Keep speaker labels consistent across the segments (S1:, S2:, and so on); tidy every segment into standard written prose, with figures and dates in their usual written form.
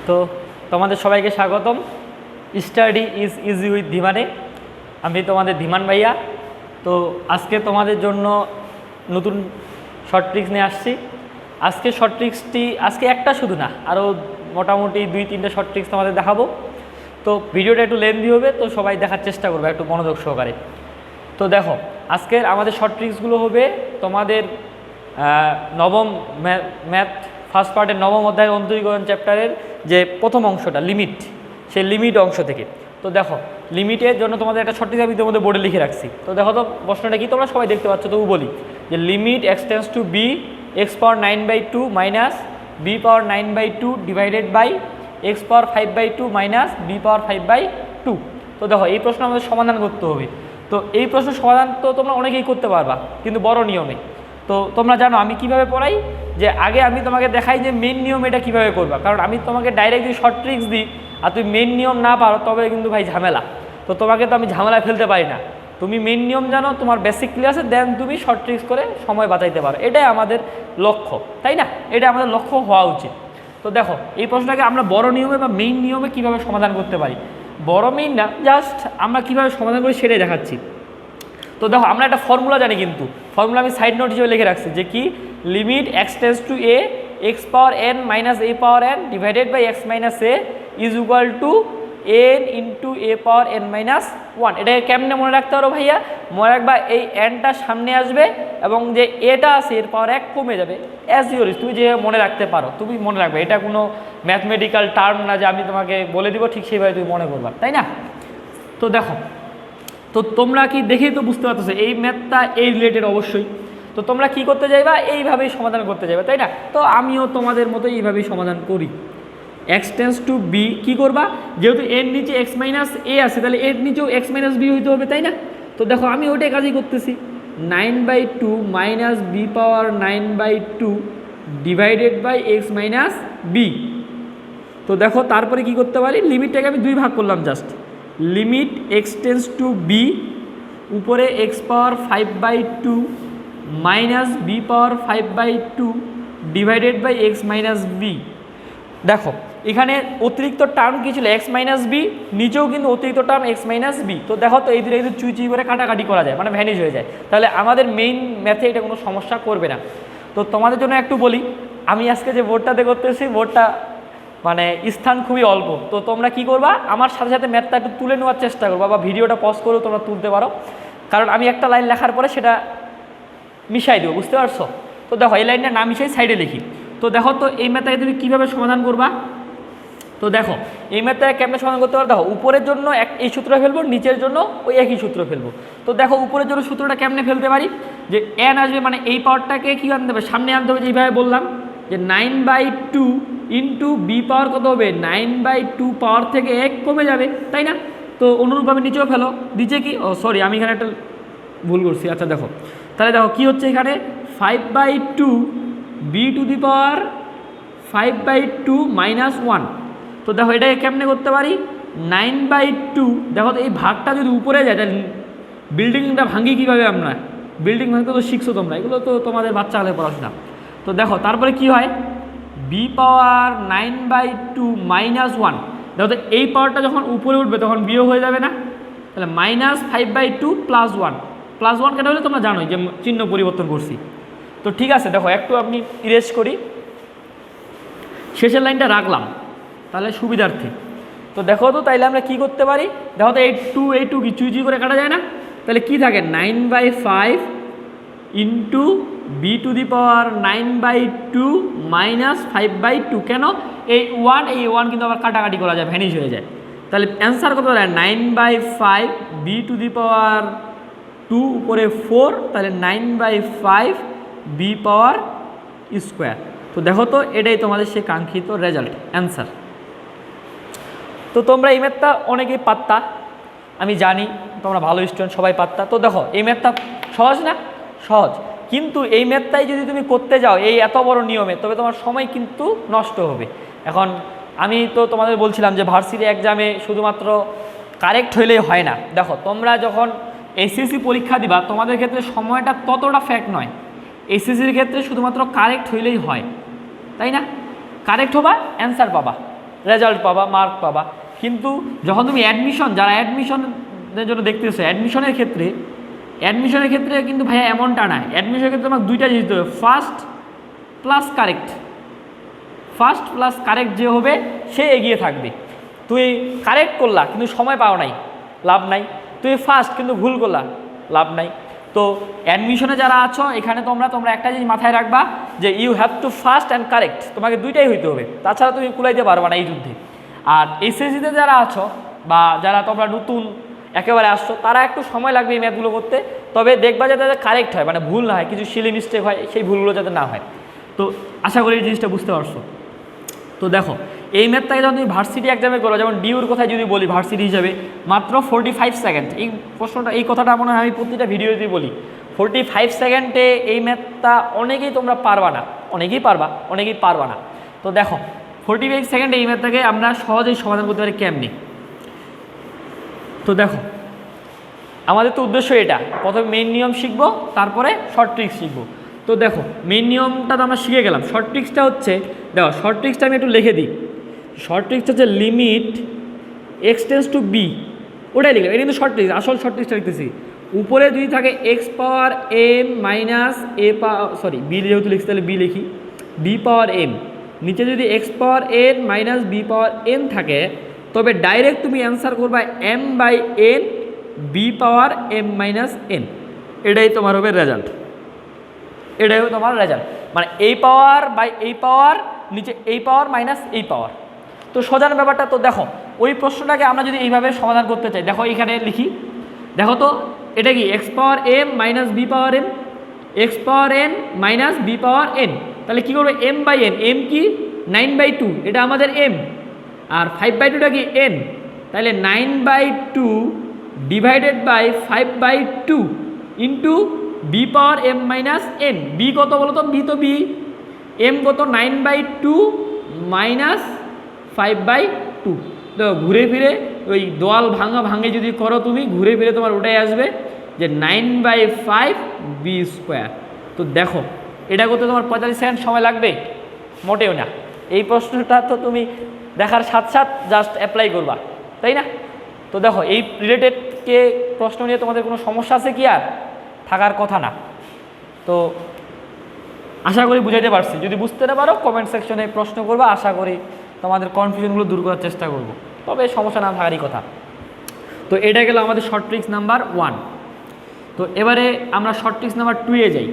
S1: তো তোমাদের সবাইকে স্বাগতম স্টাডি ইজ ইজি উইথ ধীমানে। আমি তোমাদের ধীমান ভাইয়া। তো আজকে তোমাদের জন্য নতুন শর্ট ট্রিক্স নিয়ে আসছি। আজকে শর্ট ট্রিক্সটি আজকে একটা শুধু না, আরও মোটামুটি 2-3টে শর্ট ট্রিক্স তোমাদের দেখাবো। তো ভিডিওটা একটু লেন্দি হবে, তো সবাই দেখার চেষ্টা করবে একটু মনোযোগ সহকারে। তো দেখো, আজকের আমাদের শর্ট ট্রিক্সগুলো হবে তোমাদের নবম ম্যাথ ফার্স্ট পার্টের নবম অধ্যায়ের অন্তরীকরণ চ্যাপ্টারের যে প্রথম অংশটা লিমিট, সেই লিমিট অংশ থেকে। তো দেখো, লিমিটের জন্য তোমাদের একটা শর্ট ট্রিক্স আমি তোমাদের বোর্ডে লিখে রাখছি। তো দেখো তো প্রশ্নটা কি, তোমরা সবাই দেখতে পাচ্ছ, তবু বলি যে limit x tends to b x power 9/2 minus b power 9/2 divided by x power 5/2 minus b power 5/2। তো দেখো, এই প্রশ্ন আমাদের সমাধান করতে হবে। তো এই প্রশ্নের সমাধান তো তোমরা অনেকেই করতে পারবা, কিন্তু বড় নিয়মে। তো তোমরা জানো আমি কিভাবে পড়াই, যে আগে আমি তোমাকে দেখাই যে মেন নিয়ম এটা কীভাবে করবা। কারণ আমি তোমাকে ডাইরেক্ট যদি শর্ট ট্রিক্স দিই আর তুমি মেন নিয়ম না পারো, তবে কিন্তু ভাই ঝামেলা। তো তোমাকে তো আমি ঝামেলায় ফেলতে পারি না। তুমি মেন নিয়ম জানো, তোমার বেসিক ক্লিয়ার আছে, দেন তুমি শর্ট ট্রিক্স করে সময় বাঁচাইতে পারো। এটাই আমাদের লক্ষ্য, তাই না? এটা আমাদের লক্ষ্য হওয়া উচিত। তো দেখো, এই প্রশ্নটাকে আমরা বড় নিয়মে বা মেইন নিয়মে কীভাবে সমাধান করতে পারি, বড় মেইন না, জাস্ট আমরা কীভাবে সমাধান করি সেটাই দেখাচ্ছি। তো দেখো, আমরা একটা ফর্মুলা জানি, কিন্তু ফর্মুলা আমি সাইড নোট হিসেবে লিখে রাখছি, যে কি limit x tends to a x power n minus a power n divided by x minus a is equal to n into a power n minus 1। এটাকে কেমনে মনে রাখতে পারো ভাইয়া? মনে রাখবা, এই এনটা সামনে আসবে এবং যে এটা আছে এর পাওয়ার 1 কমে যাবে। অ্যাজ ইউরিস তুমি যে মনে রাখতে পারো, তুমি মনে রাখবে। এটা কোনো ম্যাথমেটিক্যাল টার্ম না যে আমি তোমাকে বলে দিব ঠিক সেইভাবে তুমি মনে করবা, তাই না? তো দেখো, তো তোমরা কি দেখেই তো বুঝতে পারতেছো এই ম্যাথটা এই রিলেটেড অবশ্যই। তো তোমরা কি করতে যাইবা, এইভাবেই সমাধান করতে যাবে, তাই না? তো আমিও তোমাদের মতো এইভাবেই সমাধান করি। এক্স টেন্ডস টু বি কী করবা, যেহেতু এর নিচে এক্স মাইনাস এ আছে, তাহলে এর নিচেও এক্স মাইনাস বি হইতে হবে, তাই না? তো দেখো, আমি ওইটাই কাজই করতেছি। 9/2 minus b power 9/2 divided by x minus b. তো দেখো, তারপরে কি করতে পারি, লিমিটটাকে আমি 2 ভাগ করলাম just. Limit x tends to b, উপরে x power 5/2 minus b power 5/2 divided by x minus b. দেখো, এখানে অতিরিক্ত টার্ম কী ছিল, এক্স মাইনাস বি, নিচেও কিন্তু অতিরিক্ত টার্ম এক্স মাইনাস বি। তো দেখো তো, এই দুটো কিন্তু চুই করে কাটাকাটি করা যায়, মানে ভ্যানিশ হয়ে যায়। তাহলে আমাদের মেইন ম্যাথে এটা কোনো সমস্যা করবে না। তো তোমাদের জন্য একটু বলি, আমি আজকে যে বোর্ডটাতে করতেছি, বোর্ডটা মানে স্থান খুবই অল্প। তো তোমরা কি করবা, আমার সাথে সাথে ম্যাথটা একটু তুলে নেওয়ার চেষ্টা করবা, বা ভিডিওটা পজ করেও তোমরা তুলতে পারো। কারণ আমি একটা লাইন লেখার পরে সেটা মিশাই দেবো, বুঝতে পারছো? তো দেখো, এই লাইনটা না মিশাই সাইডে লিখি। তো দেখো তো, এই ম্যাথটাকে তুমি কীভাবে সমাধান করবা। তো দেখো, এই ম্যাথটাকে কেমনে সমাধান করতে পারো, দেখো উপরের জন্য এই সূত্র ফেলবো, নিচের জন্য ওই একই সূত্র ফেলবো। তো দেখো, উপরের জন্য সূত্রটা কেমনে ফেলতে পারি, যে এন আসবে, মানে এই পাওয়ারটাকে কী আনতে হবে, সামনে আনতে হবে, যেইভাবে বললাম যে 9/2 ইন্টু বি পাওয়ার কত হবে, 9/2 পাওয়ার থেকে 1 কমে যাবে, তাই না? তো অনুরূপভাবে নিচেও ফেলো। নিচে কি, ও সরি, আমি এখানে একটা ভুল করছি। আচ্ছা দেখো, তাহলে দেখো কী হচ্ছে এখানে, 5/2 b to the power 5/2 minus 1। তো দেখো, এটাকে কেমনে করতে পারি, 9/2। দেখো তো, এই ভাগটা যদি উপরে যায়, তাহলে বিল্ডিংটা ভাঙি কীভাবে, আমরা বিল্ডিং ভাঙতে তো শিখছো তোমরা, এগুলো তো তোমাদের বাচ্চাকালে পড়াশোনা। তো দেখো, তারপরে কি হয়, বি পাওয়ার 9/2 মাইনাস 1। দেখো তো, এই পাওয়ারটা যখন উপরে উঠবে তখন বিয়োগ হয়ে যাবে না, তাহলে মাইনাস 5/2 প্লাস 1। প্লাস 1 কেন হলে তোমরা জানোই যে চিহ্ন পরিবর্তন করছি। তো ঠিক আছে, দেখো একটু আপনি ইরেজ করি, শেষের লাইনটা রাখলাম তাহলে সুবিধার্থে। তো দেখো তো, তাইলে আমরা কি করতে পারি, দেখো তো, এই টু কি চুই করে কাটা যায় না, তাহলে কি থাকে, 9/5 into b to the power 9/2 minus 5/2। কেন, এই 1 কিন্তু আবার কাটাকাটি করা যায়, ভ্যানিশ হয়ে যায়। তাহলে অ্যান্সার কত হয়, 9/5 বি টু দি পাওয়ার 2 উপরে 4, তাহলে 9/5 বি পাওয়ার স্কোয়ার। তো দেখো তো, এটাই তোমাদের সে কাঙ্ক্ষিত রেজাল্ট, অ্যান্সার। তো তোমরা এই ম্যাথটা অনেকেই পারতা, আমি জানি তোমরা ভালো স্টুডেন্ট, সবাই পারতা। তো দেখো, এই ম্যাথটা সহজ না, সহজ, কিন্তু এই ম্যাথটাই যদি তুমি করতে যাও এই এত বড় নিয়মে, তবে তোমার সময় কিন্তু নষ্ট হবে। এখন আমি তো তোমাদের বলছিলাম যে ভার্সিটি এক্সামে শুধুমাত্র কারেক্ট হইলেই হয় না। দেখো, তোমরা যখন এসএসসি পরীক্ষা দিবা, তোমাদের ক্ষেত্রে সময়টা ততটা ফ্যাক্ট নয়। এসএসসির ক্ষেত্রে শুধুমাত্র কারেক্ট হইলেই হয়, তাই না? কারেক্ট হবা, অ্যান্সার পাবা। রেজাল্ট পাবা, মার্ক পাবা। কিন্তু যখন তুমি অ্যাডমিশন, যারা অ্যাডমিশনের জন্য দেখতেছো, অ্যাডমিশনের ক্ষেত্রে কিন্তু ভাইয়া এমনটা না। অ্যাডমিশনের ক্ষেত্রে তোমাকে দুইটা জিনিস দিতে হবে, ফার্স্ট প্লাস কারেক্ট যে হবে সে এগিয়ে থাকবে। তুই কারেক্ট করলা কিন্তু সময় পাও নাই, লাভ নাই। তুই ফার্স্ট কিন্তু ভুল করলা, লাভ নাই। তো অ্যাডমিশনে যারা আছো এখানে তোমরা একটা জিনিস মাথায় রাখবা যে you have to first and correct, তোমাকে দুইটাই হইতে হবে, তাছাড়া তুমি কুলাইতে পারবা না এই যুদ্ধে। আর এসএসসিতে যারা আছো বা যারা তোমরা নতুন একেবারে আসছো, তারা একটু সময় লাগবে এই ম্যাথগুলো করতে, তবে দেখবা যাতে কারেক্ট হয়, মানে ভুল না হয়, কিছু সিলি মিস্টেক হয়, সেই ভুলগুলো যাতে না হয়। তো আশা করি এই জিনিসটা বুঝতে পারছো। তো দেখো এই ম্যাথটাকে যখন তুমি ভার্সিটি এক্সামে করো, যেমন ডিউর কথায় যদি বলি ভার্সিটি হিসাবে মাত্র 45 সেকেন্ড, এই কথাটা মনে হয় আমি প্রতিটা ভিডিওতেই বলি। 45 সেকেন্ডে এই ম্যাথটা অনেকেই তোমরা পারবা না, অনেকেই পারবা না। তো দেখো 45 সেকেন্ডে এই ম্যাথটাকে আমরা সহজেই সমাধান করতে পারি কেমনি। তো দেখো আমাদের তো উদ্দেশ্য এটা, প্রথমে মেইন নিয়ম শিখবো, তারপরে শর্ট ট্রিক্স শিখবো। তো দেখো মেইন নিয়মটা তো আমরা শিখে গেলাম, শর্ট ট্রিক্সটা হচ্ছে, দেখো শর্ট ট্রিক্সটা আমি একটু লিখে দিই। শর্ট ট্রিক্সটা হচ্ছে limit x tends to b, ওটাই লিখলাম। এটা কিন্তু শর্ট ট্রিক্স, আসল শর্ট ট্রিক্সটা লিখতেছি। উপরে যদি থাকে x power m minus a power, sorry b যেহেতু লিখছি তাহলে বি লিখি, বি পাওয়ার এম। নিচে যদি x power n minus b power n থাকে, তবে ডাইরেক্ট তুমি অ্যান্সার করবা m by n b power m minus n, এটাই তোমার হবে রেজাল্ট। মানে এই পাওয়ার বাই এই পাওয়ার, নিচে এই পাওয়ার মাইনাস এই পাওয়ার। তো সোজান ব্যাপারটা। তো দেখো ওই প্রশ্নটাকে আমরা যদি এইভাবে সমাধান করতে চাই, দেখো এখানে লিখি, দেখো তো এটা কি x power m minus b power M, x power n minus b power N. তাহলে কী করবো, এম বাই এন, এম কি 9/2, এটা আমাদের এম, আর 5/2টা কি এন। তাহলে 9/2 divided by 5/2 into b power m minus n. B কত বলো তো, বি তো বি, এম কত 9/2 মাইনাস 5/2। তো ঘুরে ফিরে ওই দোয়াল ভাঙে যদি করো তুমি, ঘুরে ফিরে তোমার ওটাই আসবে যে 9/5 বি স্কোয়ার। তো দেখো এটা করতে তোমার 45 সেকেন্ড সময় লাগবে, মোটেও না। এই প্রশ্নটা তো তুমি দেখার সাথে জাস্ট অ্যাপ্লাই করবা, তাই না? তো দেখো এই রিলেটেডকে প্রশ্ন নিয়ে তোমাদের কোনো সমস্যা আছে কি? আর থাকার কথা না। তো আশা করি বুঝাইতে পারছি। যদি বুঝতে না পারো কমেন্ট সেকশনে প্রশ্ন করবা, আশা করি তোমাদের কনফিউশনগুলো দূর করার চেষ্টা করব, তবে সমস্যা না থাকারই কথা। তো এটা গেল আমাদের শর্ট ট্রিক্স নাম্বার 1। তো এবারে আমরা শর্ট ট্রিক্স নাম্বার 2 এ যাই,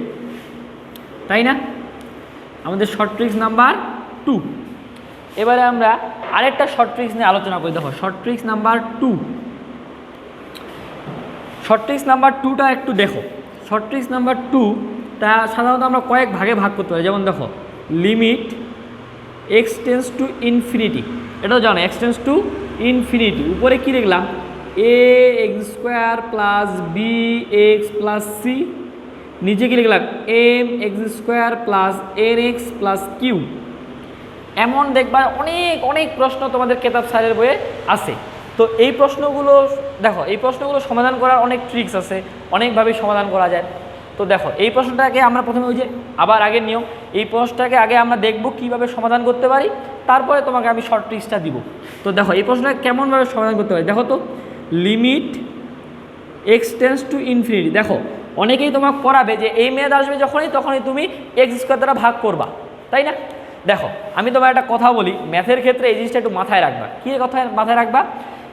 S1: তাই না? আমাদের শর্ট ট্রিক্স নাম্বার 2। এবারে আমরা আরেকটা শর্ট ট্রিক্স নিয়ে আলোচনা করি। দেখো short tricks number 2, short tricks number 2টা একটু দেখো। শর্ট ট্রিক্স নাম্বার 2টা সাধারণত আমরা কয়েক ভাগে ভাগ করতে পারি। যেমন দেখো limit x tends to infinity, এটাও জানো এক্স টেন্স টু ইনফিনিটি। উপরে কী লিখলাম, a x square plus b x plus c, নিচে কী লিখলাম, m x square plus n x plus q. এমন দেখবা অনেক প্রশ্ন তোমাদের কেতাব স্যারের বইয়ে আছে। তো এই প্রশ্নগুলো দেখো, এই প্রশ্নগুলো সমাধান করার অনেক ট্রিক্স আছে, অনেকভাবেই সমাধান করা যায়। তো দেখো এই প্রশ্নটাকে আমরা প্রথমে ওই যে আবার আগের নিয়ম, এই প্রশ্নটাকে আগে আমরা দেখব কীভাবে সমাধান করতে পারি, তারপরে তোমাকে আমি শর্ট ট্রিক্সটা দিব। তো দেখো এই প্রশ্নটা কেমনভাবে সমাধান করতে পারি, দেখো তো limit x tends to infinity. দেখো অনেকেই তোমাকে পড়াবে যে এই মেয়াদ আসবে তখনই তুমি এক্স স্কোয়ার দ্বারা ভাগ করবা, তাই না? দেখো আমি তোমার একটা কথা বলি, ম্যাথের ক্ষেত্রে এই জিনিসটা একটু মাথায় রাখবা। কী কথা মাথায় রাখবা,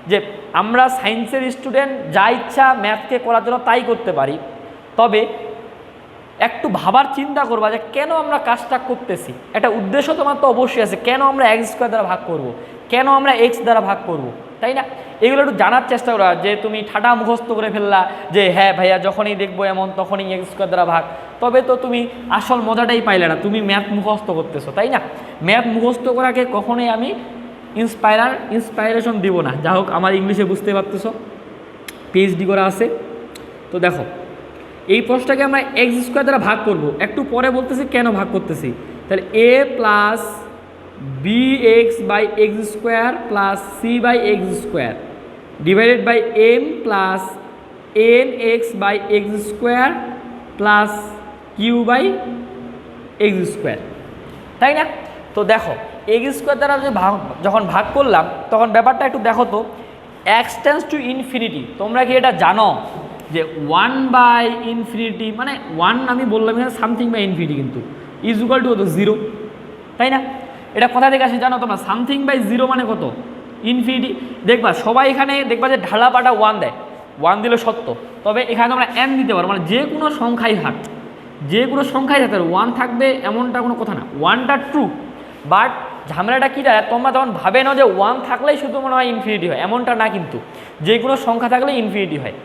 S1: যে আমরা সায়েন্সের স্টুডেন্ট যা ইচ্ছা ম্যাথকে করার জন্য তাই করতে পারি, তবে একটু ভাবার চিন্তা করবা যে কেন আমরা কাজটা করতেছি। একটা উদ্দেশ্য তোমার তো অবশ্যই আছে, কেন আমরা এক্স স্কোয়ার দ্বারা ভাগ করব, কেন আমরা এক্স দ্বারা ভাগ করব, তাই না? এগুলো একটু জানার চেষ্টা করা। যে তুমি ঠাটা মুখস্থ করে ফেললা যে হ্যাঁ ভাইয়া যখনই দেখবো এমন তখনই এক্স স্কোয়ার দ্বারা ভাগ, তবে তো তুমি আসল মজাটাই পাইলে না, তুমি ম্যাথ মুখস্থ করতেছো, তাই না? ম্যাথ মুখস্থ করাকে কখনোই আমি ইন্সপাইরেশন দিব না। যা হোক আমার ইংলিশে বুঝতে পারতেছো, পিএইচডি করা আছে। তো দেখো এই প্রশ্নটাকে আমরা এক্স স্কোয়ার দ্বারা ভাগ করব, একটু পরে বলতেছি কেন ভাগ করতেছি। তাহলে a plus b x by x square plus c by x square divided by m plus n x by x square plus q by x square, তাই না? তো দেখো এক্স স্কোয়ার দ্বারা যে যখন ভাগ করলাম তখন ব্যাপারটা একটু দেখো তো, এক্স টেন্স টু ইনফিনিটি, তোমরা কি এটা জানো যে 1/∞ মানে 1 আমি বললাম এখানে সামথিং বাই ইনফিনিটি কিন্তু ইজ ইকুয়াল টু কত 0, তাই না? এটা কোথা থেকে আসে জানো তোমরা? সামথিং বাই 0 মানে কত? ইনফিনিটি। দেখবা সবাই এখানে দেখবা যে ঢালাপাটা 1 দেয়, 1 দিলে সত্য, তবে এখানে তোমরা n দিতে পারো, মানে যে কোনো সংখ্যাই থাক, যে কোনো সংখ্যাই থাকতে 1 থাকবে এমনটা কোনো কথা না, 1টা ট্রু। বাট ঝামেলাটা কী যায়, তোমরা তখন ভাবে না যে 1 থাকলেই শুধু মনে হয় ইনফিনিটি হয়, এমনটা না কিন্তু, যে কোনো সংখ্যা থাকলে ইনফিনিটি হয়।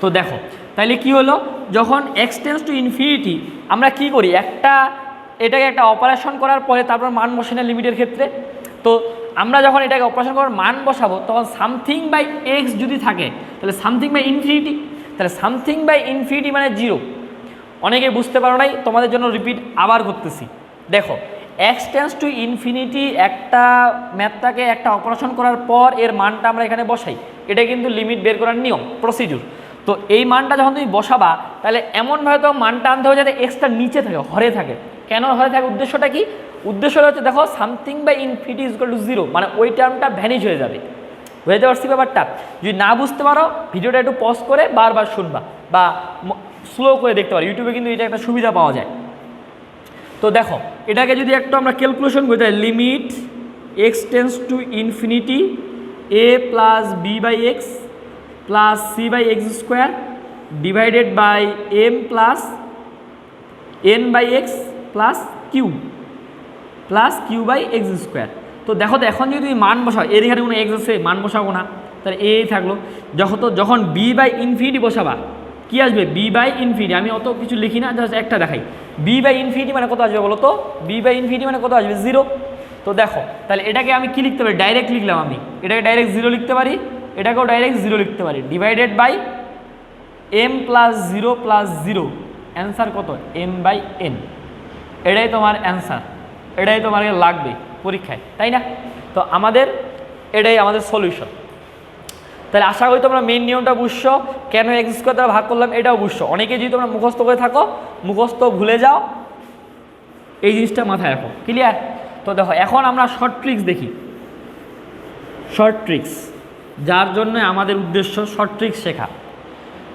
S1: তো দেখো তাইলে কি হলো, যখন এক্স টেন্স টু ইনফিনিটি আমরা কি করি, এটাকে একটা অপারেশন করার পরে তারপর মান বসানো লিমিটের ক্ষেত্রে। তো আমরা যখন এটাকে অপারেশন করার মান বসাবো তখন সামথিং বাই এক্স যদি থাকে তাহলে সামথিং বাই ইনফিনিটি, তাহলে সামথিং বাই ইনফিনিটি মানে 0। অনেকে বুঝতে পারো নাই, তোমাদের জন্য রিপিট আবার করতেছি। দেখো এক্স টেন্স টু ইনফিনিটি একটা ম্যাথটাকে একটা অপারেশন করার পর এর মানটা আমরা এখানে বসাই, এটা কিন্তু লিমিট বের করার নিয়ম, প্রসিডিউর। তো এই মানটা যখন তুমি বসাবা তাহলে এমনভাবে তো মানটা আনতে হবে যাতে এক্সটা নিচে থাকে, হরে থাকে। কেন হরে থাকে? উদ্দেশ্যটা কি? উদ্দেশ্যটা হচ্ছে দেখো something by infinity is equal to 0, মানে ওই টার্মটা ভ্যানিশ হয়ে যাবে। বুঝতে পারছি ব্যাপারটা? যদি না বুঝতে পারো ভিডিওটা একটু পজ করে বারবার শুনবা বা স্লো করে দেখতে পারো, ইউটিউবে কিন্তু এটা একটা সুবিধা পাওয়া যায়। তো দেখো এটাকে যদি একটু আমরা ক্যালকুলেশন করি তাহলে limit x tends to infinity a plus b by x plus c by x square divided by m plus n by x plus q by x square. তো দেখো তো এখন যদি তুমি মান বসাও, এর এখানে কোনো এক্স আছে, মান বসাবো না, তাহলে এ থাকলো। যখন বি বাই ইনফিনিটি বসাবা কি আসবে? B by infinity. আমি অত কিছু লিখি না, জাস্ট একটা দেখাই। বি বাই ইনফিনিটি মানে কত আসবে বলো তো? বি বাই ইনফিনিটি মানে কত আসবে? 0। তো দেখো তাহলে এটাকে আমি কি লিখতে পারি? ডাইরেক্ট লিখলাম আমি, এটাকে ডাইরেক্ট 0 লিখতে পারি, এটাকেও ডাইরেক্ট 0 লিখতে পারি, divided by m plus 0 plus 0। Answer কত? M by n. এটাই তোমার অ্যান্সার, এটাই তোমার লাগবে পরীক্ষায়, তাই না? তো এটাই আমাদের সলিউশন। তাহলে আশা করি তোমরা মেইন নিয়মটা বুঝছো, কেন এক্স স্কোয়ার দ্বারা ভাগ করলাম এটাও বুঝছো। অনেকে যদি তোমরা মুখস্থ করে থাকো, মুখস্থ ভুলে যাও, এই জিনিসটা মাথায় রাখো। ক্লিয়ার? তো দেখো এখন আমরা শর্ট ট্রিক্স দেখি। শর্ট ট্রিক্স, যার জন্য আমাদের উদ্দেশ্য শর্ট ট্রিক্স শেখা।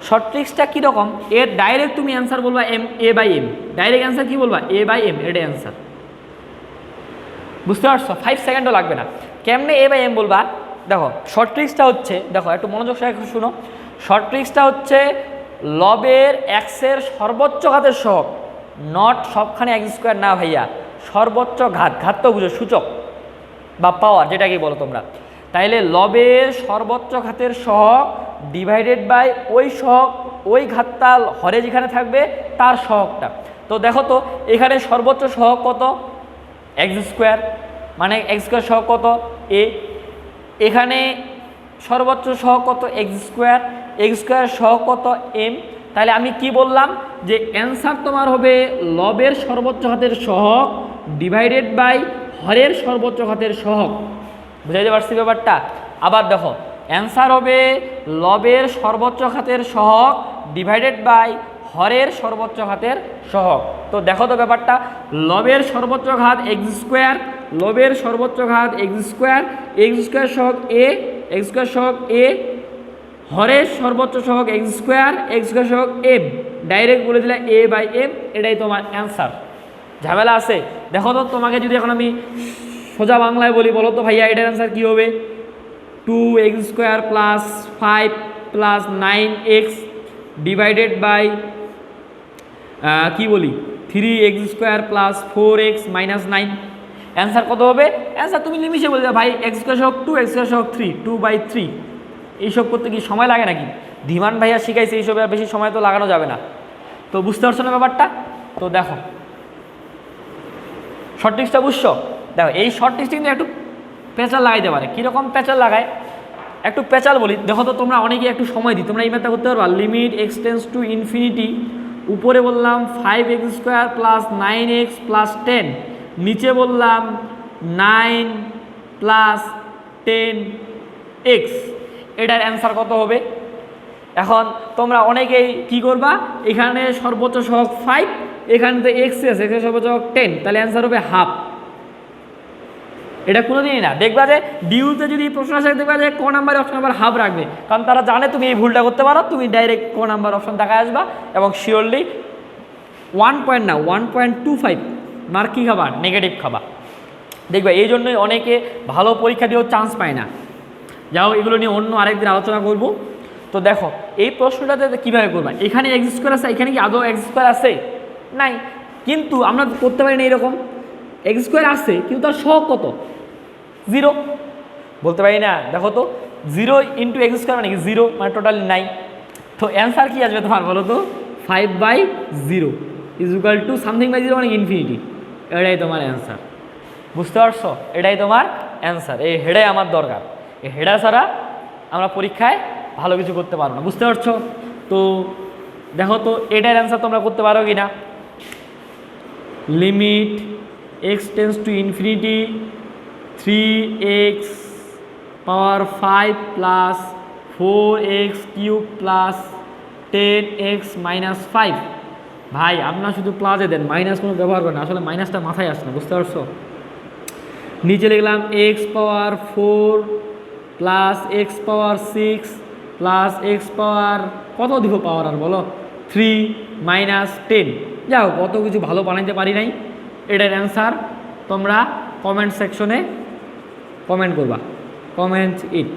S1: শর্ট ট্রিক্সটা কীরকম? এর ডাইরেক্ট তুমি অ্যান্সার বলবা এ বাই এম, ডাইরেক্ট অ্যান্সার কী বলবা? এ বাই এম, এটাই অ্যান্সার। বুঝতে পারছো? 5 সেকেন্ডও লাগবে না। কেমনে এ বাই এম বলবা? দেখো শর্ট ট্রিক্সটা হচ্ছে, দেখো একটু মনোযোগ সহকারে শুনো। শর্ট ট্রিক্সটা হচ্ছে লবের এক্সের সর্বোচ্চ ঘাতের সহগ, নট সবখানে এক্স স্কোয়ার না ভাইয়া, সর্বোচ্চ ঘাত তো বুঝো, সূচক বা পাওয়ার যেটাকে বলো তোমরা। তাইলে লবের সর্বোচ্চ ঘাতের সহগ ডিভাইডেড বাই ওই সহগ, ওই ঘাতটা হরে যেখানে থাকবে তার সহগটা। তো দেখো তো এখানে সর্বোচ্চ সহগ কত? এক্স স্কোয়ার, মানে এক্স স্কোয়ার সহগ কত? এ। এখানে সর্বোচ্চ সহগ কত? এক্স স্কোয়ার সহগ কত? এম। তাহলে আমি কি বললাম যে অ্যান্সার তোমার হবে লবের সর্বোচ্চ ঘাতের সহগ ডিভাইডেড বাই হরের সর্বোচ্চ ঘাতের সহগ। বুঝাইতে পারছি ব্যাপারটা? আবার দেখো অ্যান্সার হবে লবের সর্বোচ্চ ঘাতের সহগ ডিভাইডেড বাই হরের সর্বোচ্চ ঘাতের সহগ। তো দেখো তো ব্যাপারটা, লবের সর্বোচ্চ ঘাত এক্স স্কোয়ার, লবের সর্বোচ্চ ঘাত এক্স স্কোয়ার সহগ এ, এক্স স্কোয়ার সহগ এ, হরের সর্বোচ্চ সহগ এক্স স্কোয়ার সহগ এম। ডাইরেক্ট বলে দিলে এ বাই এম, এটাই তোমার অ্যান্সার। ঝামেলা আছে? দেখো তো তোমাকে যদি এখন আমি সোজা বাংলায় বলি, বলো তো ভাইয়া এটার অ্যান্সার কী হবে? 2x square plus 5 plus 9x divided by কি বলি 3x square plus 4x minus 9। Answer কত হবে? অ্যান্সার তুমি নিমিশে বলবে ভাই এক্স স্কোয়ার সহগ 2, এক্স স্কোয়ার সহগ 3, 2/3। এইসব করতে কি সময় লাগে নাকি? ধীমান ভাইয়া শিখাইছে, এইসবে আর বেশি সময় তো লাগানো যাবে না। তো বুঝতে পারছো না ব্যাপারটা? তো দেখো শর্ট ট্রিক্সটা বুঝছো? দেখো এই শর্ট ট্রিক্সটা কিন্তু একটু পেঁচাল লাগাইতে পারে। কীরকম পেঁচাল লাগায়? একটু পেঁচাল বলি, দেখো তো তোমরা অনেকে একটু সময় দিই, তোমরা এই ম্যাথটা করতে পারবা। Limit x tends to infinity, উপরে বললাম 5x square plus 9x plus 10, নিচে বললাম 9 প্লাস 10x। এটার অ্যান্সার কত হবে? এখন তোমরা অনেকেই কি করবা, এখানে সর্বোচ্চ সহগ 5, এখানে তো এক্স আছে, এখানে সর্বোচ্চ সহগ 10, তাহলে অ্যান্সার হবে হাফ। এটা কোনোদিনই না। দেখবা যে ডিউতে যদি প্রশ্ন আসে দেখবা যে ক নাম্বারে অপশন নাম্বার হাফ রাখবে, কারণ তারা জানে তুমি এই ভুলটা করতে পারো, তুমি ডাইরেক্ট ক নাম্বার অপশন দেখায় আসবা এবং শিওরলি 1.25 মার্ক কী খাবা, নেগেটিভ খাবা। দেখবা এই জন্যই অনেকে ভালো পরীক্ষা দিয়েও চান্স পায় না। যাও এগুলো নিয়ে অন্য আরেকদিন আলোচনা করব। তো দেখো এই প্রশ্নটাতে কীভাবে করবা, এখানে এক্স স্কোয়ার আছে, এখানে কি আদৌ এক্স স্কোয়ার আছে? নাই। কিন্তু আমরা করতে পারি না এইরকম, এক্স স্কোয়ার আছে কিন্তু তার সহগ কত? 0 বলতে পারি না। দেখো তো 0 ইন্টু এক্স স্কোয়ার মানে কি 0, মানে টোটালি নাই। তো অ্যান্সার কী আসবে তোমার বলো তো? 5/0 is equal to something by 0 মানে ইনফিনিটি। এটাই তোমার অ্যান্সার। বুঝতে পারছো? এটাই তোমার অ্যান্সার। এই হেডাই আমার দরকার, এই হেডা ছাড়া আমরা পরীক্ষায় ভালো কিছু করতে পারবো না। বুঝতে পারছো? তো দেখো তো এটার অ্যান্সার তোমরা করতে পারো কি না? Limit x tends to infinity 3x power 5 plus 4x cube plus 10x minus 5। ভাই আপনারা শুধু প্লাসে দেন, মাইনাস কোনো ব্যবহার করেন, আসলে মাইনাসটা মাথায় আসে না। বুঝতে পারছো? নিচে লিখলাম x পাওয়ার 4 প্লাস এক্স পাওয়ার 6 প্লাস এক্স পাওয়ার কত দিব পাওয়ার আর বলো 3 মাইনাস 10। যাও কত কিছু ভালো বানাইতে পারি নাই। এটার অ্যান্সার তোমরা কমেন্ট সেকশনে কমেন্ট করবা, কমেন্ট ইট।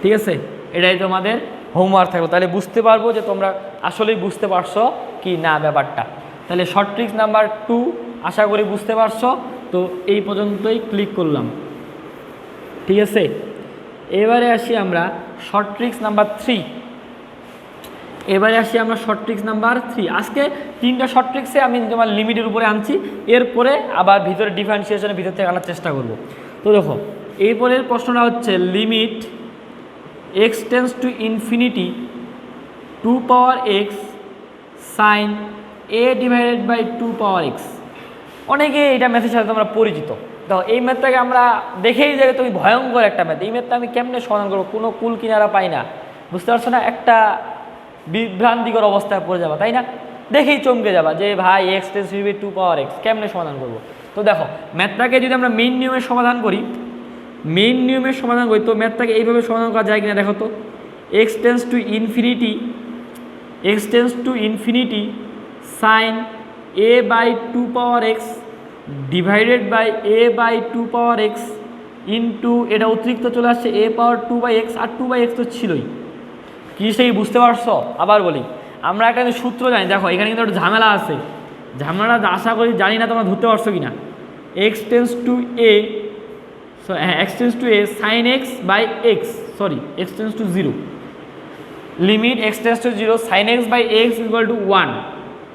S1: ঠিক আছে? এটাই তোমাদের হোমওয়ার্ক থাকলো, তাহলে বুঝতে পারবো যে তোমরা আসলেই বুঝতে পারছো কি না ব্যাপারটা। তাহলে শর্ট ট্রিক্স নাম্বার 2 আশা করি বুঝতে পারছো। তো এই পর্যন্তই ক্লিক করলাম। ঠিক আছে, এবারে আসি আমরা শর্ট ট্রিক্স নাম্বার 3। এবারে আসি আমরা শর্ট ট্রিক্স নাম্বার 3। আজকে 3টা শর্ট ট্রিক্সে আমি তোমার লিমিটের উপরে আনছি, এরপরে আবার ভিতরে ডিফারেন্সিয়েশনের ভিতর থেকে আনার চেষ্টা করব। তো দেখো এরপরের প্রশ্নটা হচ্ছে limit x tends to infinity 2 power x sine a divided by 2 power x. অনেকে এটা ম্যাথের সাথে তোমরা পরিচিত। দেখো এই ম্যাথটাকে আমরা দেখেই যাবে তুমি ভয়ঙ্কর একটা ম্যাথ, এই ম্যাথটা আমি কেমনে সমাধান করবো, কোনো কুল কিনারা পাই না। বুঝতে পারছো না? একটা বিভ্রান্তিকর অবস্থায় পড়ে যাবা, তাই না? দেখেই চমকে যাবা যে ভাই x tends two 2 power x কেমনে সমাধান করবো। তো দেখো ম্যাথটাকে যদি আমরা মেইন নিয়মের সমাধান করি, তো ম্যাথটাকে এইভাবে সমাধান করা যায় কিনা দেখো তো। X tends to infinity sine a by 2 power x divided by a by 2 power x into এটা অতিরিক্ত চলে আসছে a পাওয়ার 2 বাই এক্স, আর 2 বাই এক্স তো ছিলই। কি সেই বুঝতে পারছো? আবার বলি, আমরা একটা সূত্র জানি। দেখো এখানে কিন্তু একটা ঝামেলা আছে, ঝামেলাটা আশা করি জানি না তোমরা ধরতে পারছো কি না। X tends to a sine x by x, x tends to 0, limit x tends to 0 sine x by x equal to 1।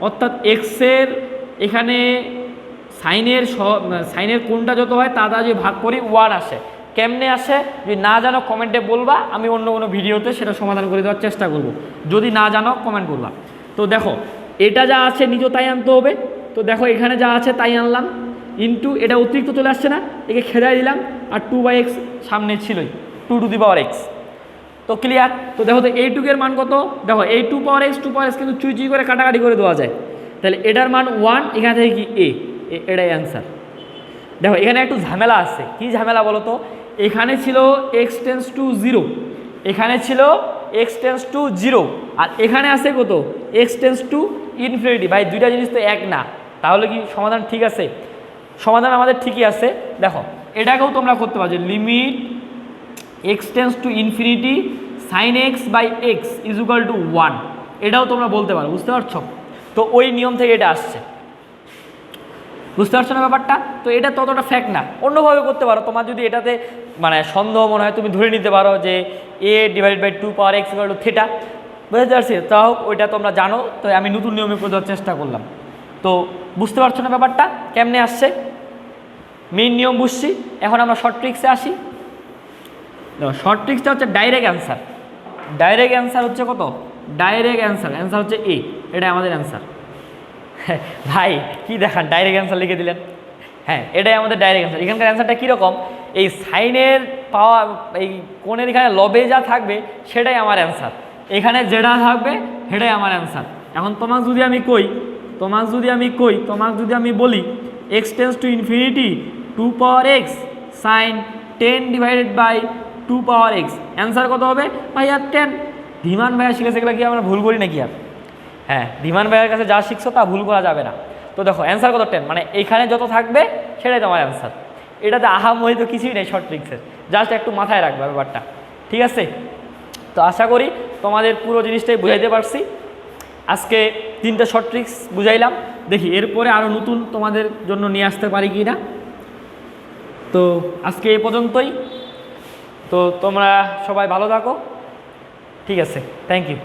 S1: অর্থাৎ এক্সের এখানে সাইনের কোনটা যত হয় তা যদি ভাগ করি 1 আসে। কেমনে আসে যদি না জানো কমেন্টে বলবা, আমি অন্য কোনো ভিডিওতে সেটা সমাধান করে দেওয়ার চেষ্টা করব। যদি না জানো কমেন্ট করবা। তো দেখো এটা যা আছে নিজেও তাই আনতে হবে। তো দেখো এখানে যা আছে তাই আনলাম, ইন্টু এটা অতিরিক্ত চলে আসছে না, একে খেদাই দিলাম, আর 2 বাই এক্স সামনে ছিলই, 2 টু দি পাওয়ার এক্স। তো ক্লিয়ার? তো দেখো তো এইটুকের মান কত? দেখো এই 2 পাওয়ার এক্স কিন্তু চুই করে কাটাকাটি করে দেওয়া যায়। তাহলে এটার মান 1, এখান থেকে কি এটাই অ্যান্সার। দেখো এখানে একটু ঝামেলা আছে। কি ঝামেলা বলো তো? এখানে ছিল এক্স টেন্স টু 0, এখানে ছিল এক্স টেন্স টু 0, আর এখানে আছে কত? X tends to infinity. ভাই দুইটা জিনিস তো এক না, তাহলে কি সমাধান ঠিক আছে? সমাধান আমাদের ঠিকই আছে। দেখো এটাকেও তোমরা করতে পারো যে limit x tends to infinity sine x by x is equal to 1, এটাও তোমরা বলতে পারো। বুঝতে পারছো? তো ওই নিয়ম থেকে এটা আসছে। বুঝতে পারছো না ব্যাপারটা? তো এটা ততটা ফ্যাক্ট না, অন্যভাবে করতে পারো। তোমার যদি এটাতে মানে সন্দেহ মনে হয় তুমি ধরে নিতে পারো যে a divided by 2 power x equal to theta. বুঝতে পারছি? তাও ওইটা তোমরা জানো, তো আমি নতুন নিয়মে করে দেওয়ার চেষ্টা করলাম। তো বুঝতে পারছো না ব্যাপারটা কেমনে আসছে? মেইন নিয়ম বুঝছি, এখন আমরা শর্ট ট্রিক্সে আসি। শর্ট ট্রিক্সটা হচ্ছে ডাইরেক্ট অ্যান্সার। ডাইরেক্ট অ্যান্সার হচ্ছে কত? ডাইরেক্ট অ্যান্সার হচ্ছে এ, এটাই আমাদের অ্যান্সার। ভাই কি দেখান, ডাইরেক্ট অ্যান্সার লিখে দিলেন। হ্যাঁ এটাই আমাদের ডাইরেক্ট অ্যান্সার। এখানকার অ্যান্সারটা কীরকম? এই সাইনের পাওয়া এই কোণের এখানে লবে যা থাকবে সেটাই আমার অ্যান্সার, এখানে যেটা থাকবে সেটাই আমার অ্যান্সার। এখন তোমাকে যদি আমি বলি x tends to infinity to power x sine 10 divided by 2 power x. Answer কত হবে ভাইয়া 10। ধীমান ভাইয়া শিখেছে এগুলো কি আমরা ভুল করি নাকি আর? হ্যাঁ, ধীমান ভাইয়ের কাছে যা শিখছো তা ভুল করা যাবে না। তো দেখো অ্যান্সার কত 10, মানে এইখানে যত থাকবে সেটাই তোমার অ্যান্সার। এটাতে আহামরি তো কিছুই নেই শর্ট ট্রিক্সের, জাস্ট একটু মাথায় রাখবে ব্যাপারটা, ঠিক আছে? তো আশা করি তোমাদের পুরো জিনিসটাই বুঝাইতে পারছি। আজকে 3টে শর্ট ট্রিক্স বুঝাইলাম, দেখি এরপরে আরও নতুন তোমাদের জন্য নিয়ে আসতে পারি কি না। তো আজকে এ পর্যন্তই। তো তোমরা সবাই ভালো থাকো, ঠিক আছে, থ্যাংক ইউ।